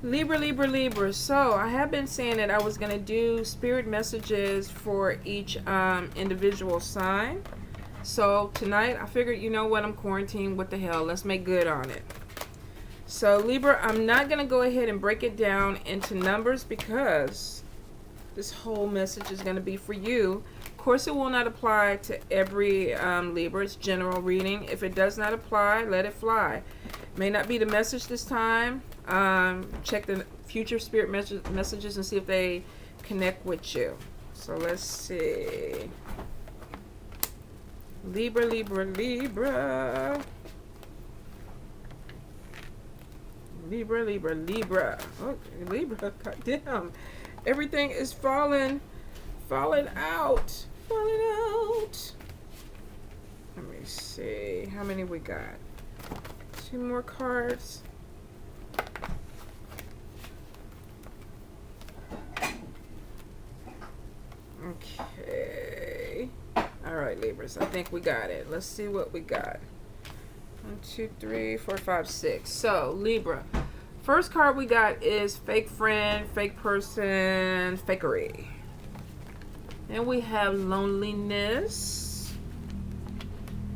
Libra, Libra, Libra. So I have been saying that I was going to do spirit messages for each individual sign. So tonight I figured, you know what, I'm quarantined. What the hell? Let's make good on it. So Libra, I'm not going to go ahead and break it down into numbers because this whole message is going to be for you. Of course, it will not apply to every Libra. It's general reading. If it does not apply, let it fly. May not be the message this time. Check the future spirit messages and see if they connect with you. So let's see. Libra, Libra, Libra. Libra, Libra, Libra. Oh, Libra, goddamn. Everything is falling out. Falling out. Let me see. How many we got? 2 more cards. Okay. Alright, Libras. I think we got it. Let's see what we got. 1, 2, 3, 4, 5, 6. So, Libra. First card we got is fake friend, fake person, fakery. Then we have loneliness.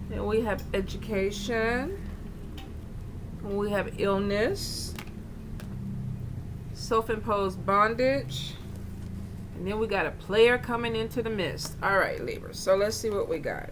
Then we have education. We have illness. Self-imposed bondage. And then we got a player coming into the mist. All right, Libras. So let's see what we got.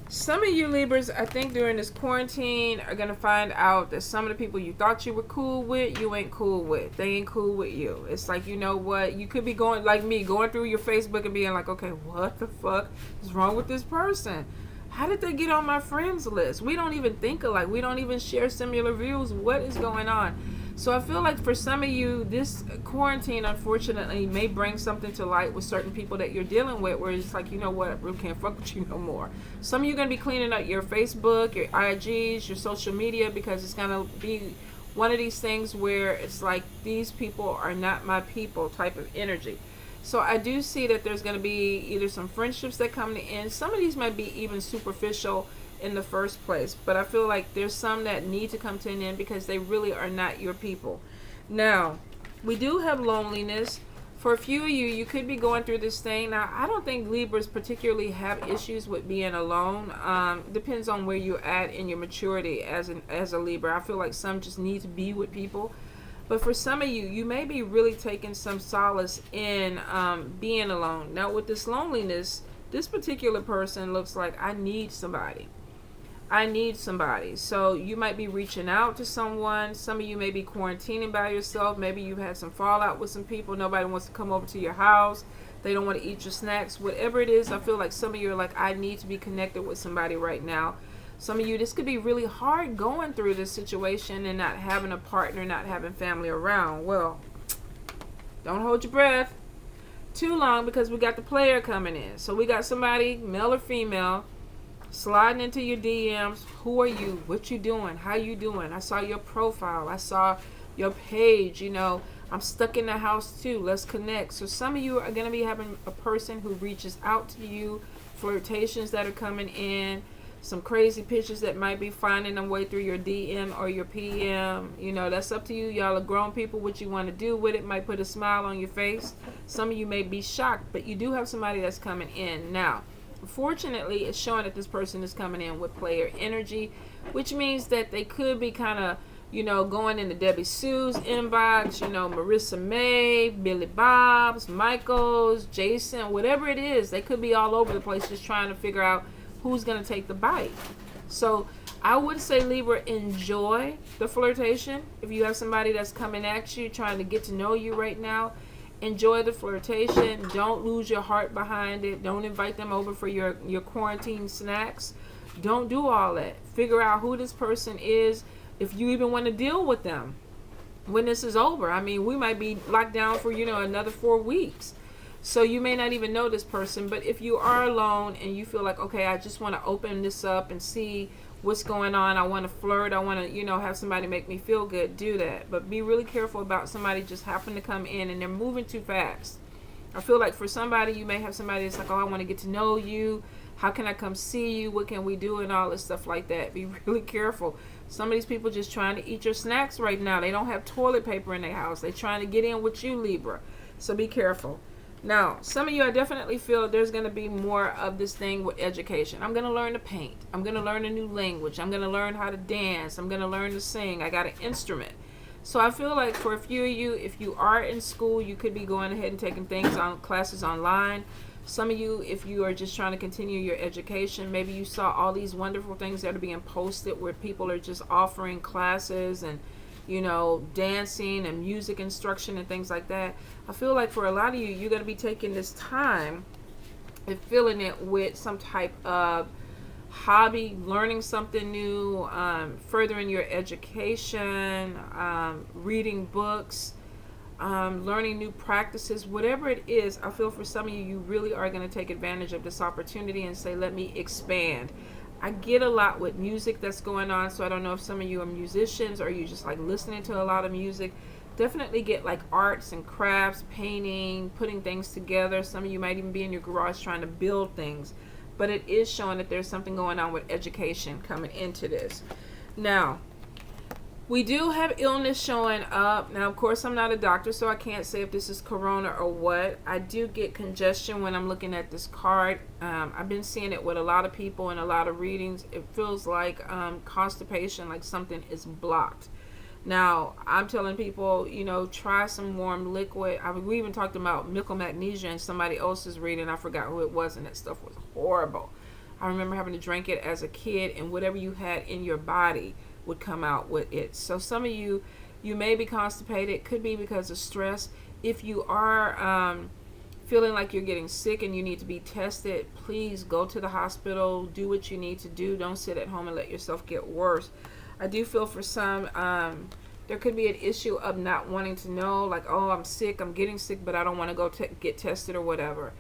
Some of you Libras, I think during this quarantine, are going to find out that some of the people you thought you were cool with, you ain't cool with. They ain't cool with you. It's like, you know what? You could be going, like me, going through your Facebook and being like, okay, what the fuck is wrong with this person? How did they get on my friends list? We don't even think alike. We don't even share similar views. What is going on? So I feel like for some of you, this quarantine, unfortunately, may bring something to light with certain people that you're dealing with where it's like, you know what, I really can't fuck with you no more. Some of you are going to be cleaning up your Facebook, your IGs, your social media, because it's going to be one of these things where it's like, these people are not my people type of energy. So I do see that there's going to be either some friendships that come to end. Some of these might be even superficial in the first place, but I feel like there's some that need to come to an end because they really are not your people. Now, we do have loneliness. For a few of you, you could be going through this thing. Now, I don't think Libras particularly have issues with being alone. Depends on where you're at in your maturity as a Libra. I feel like some just need to be with people. But for some of you, you may be really taking some solace in being alone. Now, with this loneliness, this particular person looks like, I need somebody. I need somebody. So you might be reaching out to someone. Some of you may be quarantining by yourself. Maybe you've had some fallout with some people. Nobody wants to come over to your house. They don't want to eat your snacks. Whatever it is, I feel like some of you are like, I need to be connected with somebody right now. Some of you, this could be really hard going through this situation and not having a partner, not having family around. Well, don't hold your breath too long because we got the player coming in. So we got somebody, male or female, sliding into your DMs. Who are you? What you doing? How you doing? I saw your profile. I saw your page. You know, I'm stuck in the house too. Let's connect. So some of you are going to be having a person who reaches out to you, flirtations that are coming in, some crazy pictures that might be finding their way through your DM or your PM. You know, that's up to you. Y'all are grown people. What you want to do with it might put a smile on your face. Some of you may be shocked, but you do have somebody that's coming in. Now, fortunately, it's showing that this person is coming in with player energy, which means that they could be kind of, you know, going into Debbie Sue's inbox, you know, Marissa May, Billy Bob's, Michael's, Jason, whatever it is. They could be all over the place just trying to figure out who's going to take the bite. So I would say, Libra, enjoy the flirtation. If you have somebody that's coming at you, trying to get to know you right now, enjoy the flirtation. Don't lose your heart behind it. Don't invite them over for your quarantine snacks. Don't do all that. Figure out who this person is, if you even want to deal with them when this is over. I mean, we might be locked down for, you know, another 4 weeks. So you may not even know this person. But if you are alone and you feel like, okay, I just want to open this up and see what's going on, I want to flirt, I want to, you know, have somebody make me feel good, do that. But be really careful about somebody just happen to come in and they're moving too fast. I feel like for somebody, you may have somebody that's like, oh, I want to get to know you. How can I come see you? What can we do? And all this stuff like that. Be really careful. Some of these people just trying to eat your snacks right now. They don't have toilet paper in their house. They're trying to get in with you, Libra. So be careful. Now, some of you, I definitely feel there's going to be more of this thing with education. I'm going to learn to paint. I'm going to learn a new language. I'm going to learn how to dance. I'm going to learn to sing. I got an instrument. So I feel like for a few of you, if you are in school, you could be going ahead and taking classes online. Some of you, if you are just trying to continue your education, maybe you saw all these wonderful things that are being posted where people are just offering classes and, you know, dancing and music instruction and things like that. I feel like for a lot of you, you're going to be taking this time and filling it with some type of hobby, learning something new, furthering your education, reading books, learning new practices, whatever it is. I feel for some of you, you really are going to take advantage of this opportunity and say, let me expand. I get a lot with music that's going on, so I don't know if some of you are musicians or you just like listening to a lot of music. Definitely get like arts and crafts, painting, putting things together. Some of you might even be in your garage trying to build things, but it is showing that there's something going on with education coming into this. Now, we do have illness showing up. Now, of course, I'm not a doctor, so I can't say if this is corona or what. I do get congestion when I'm looking at this card. I've been seeing it with a lot of people in a lot of readings. It feels like constipation, like something is blocked. Now, I'm telling people, you know, try some warm liquid. We even talked about milk and magnesia in somebody else's reading. I forgot who it was, and that stuff was horrible. I remember having to drink it as a kid, and whatever you had in your body would come out with it. So some of you, you may be constipated. It could be because of stress. If you are feeling like you're getting sick and you need to be tested, please go to the hospital. Do what you need to do. Don't sit at home and let yourself get worse. I do feel for some, there could be an issue of not wanting to know, like, oh, I'm sick, I'm getting sick, but I don't want to go get tested or whatever.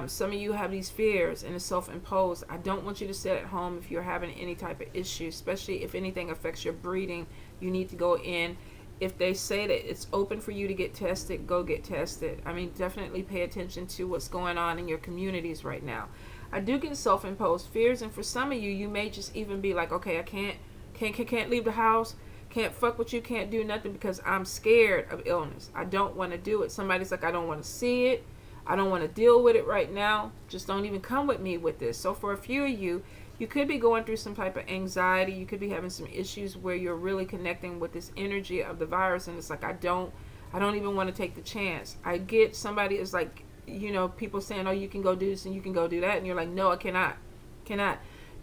Some of you have these fears and it's self-imposed. I don't want you to sit at home if you're having any type of issue, especially if anything affects your breathing. You need to go in. If they say that it's open for you to get tested, go get tested. I mean, definitely pay attention to what's going on in your communities right now. I do get self-imposed fears, and for some of you, you may just even be like, okay, I can't leave the house, can't fuck with you, can't do nothing because I'm scared of illness. I don't want to do it. Somebody's like, I don't want to see it. I don't want to deal with it right now. Just don't even come with me with this. So for a few of you, you could be going through some type of anxiety. You could be having some issues where you're really connecting with this energy of the virus, and it's like, I don't even want to take the chance. I get somebody is like, you know, people saying, oh, you can go do this and you can go do that, and you're like, no, I cannot.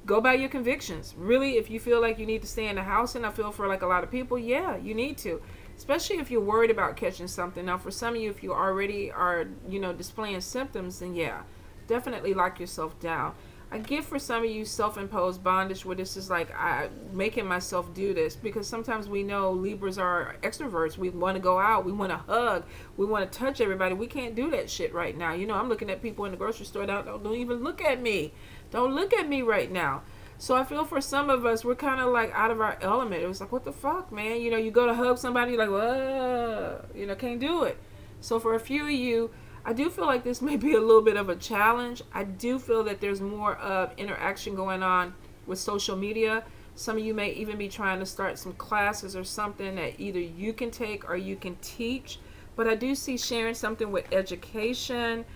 Go by your convictions. Really, if you feel like you need to stay in the house, and I feel for like a lot of people, yeah, you need to. Especially if you're worried about catching something. Now, for some of you, if you already are, you know, displaying symptoms, then yeah, definitely lock yourself down. I get for some of you self-imposed bondage where this is like, I'm making myself do this, because sometimes we know Libras are extroverts. We want to go out. We want to hug. We want to touch everybody. We can't do that shit right now. You know, I'm looking at people in the grocery store. Don't even look at me. Don't look at me right now. So I feel for some of us, we're kind of like out of our element. It was like, what the fuck, man? You know, you go to hug somebody, you're like, whoa, you know, can't do it. So for a few of you, I do feel like this may be a little bit of a challenge. I do feel that there's more of interaction going on with social media. Some of you may even be trying to start some classes or something that either you can take or you can teach. But I do see sharing something with education,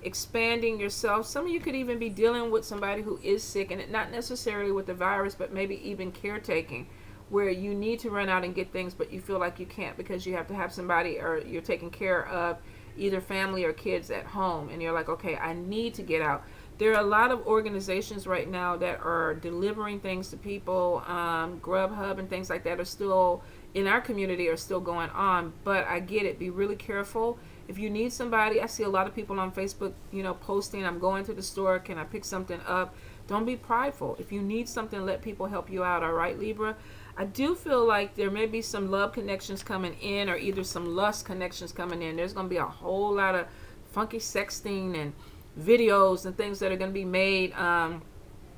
expanding yourself. Some of you could even be dealing with somebody who is sick, and not necessarily with the virus, but maybe even caretaking, where you need to run out and get things, but you feel like you can't because you have to have somebody, or you're taking care of either family or kids at home, and you're like, okay, I need to get out. There are a lot of organizations right now that are delivering things to people. Grubhub and things like that are still in our community, are still going on, but I get it. Be really careful. If you need somebody, I see a lot of people on Facebook, you know, posting, I'm going to the store, can I pick something up? Don't be prideful. If you need something, let people help you out, all right, Libra? I do feel like there may be some love connections coming in, or either some lust connections coming in. There's going to be a whole lot of funky sexting and videos and things that are going to be made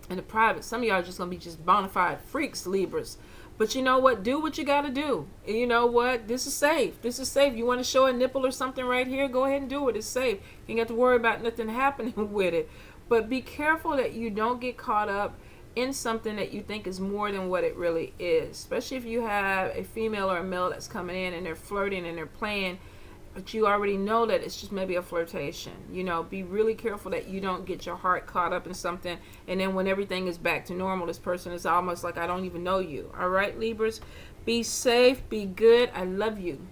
in the private. Some of y'all are just going to be just bona fide freaks, Libras. But you know what? Do what you got to do. You know what? This is safe. This is safe. You want to show a nipple or something right here? Go ahead and do it. It's safe. You ain't got to worry about nothing happening with it. But be careful that you don't get caught up in something that you think is more than what it really is. Especially if you have a female or a male that's coming in and they're flirting and they're playing, but you already know that it's just maybe a flirtation. You know, be really careful that you don't get your heart caught up in something, and then when everything is back to normal, this person is almost like, I don't even know you. All right, Libras, be safe, be good. I love you.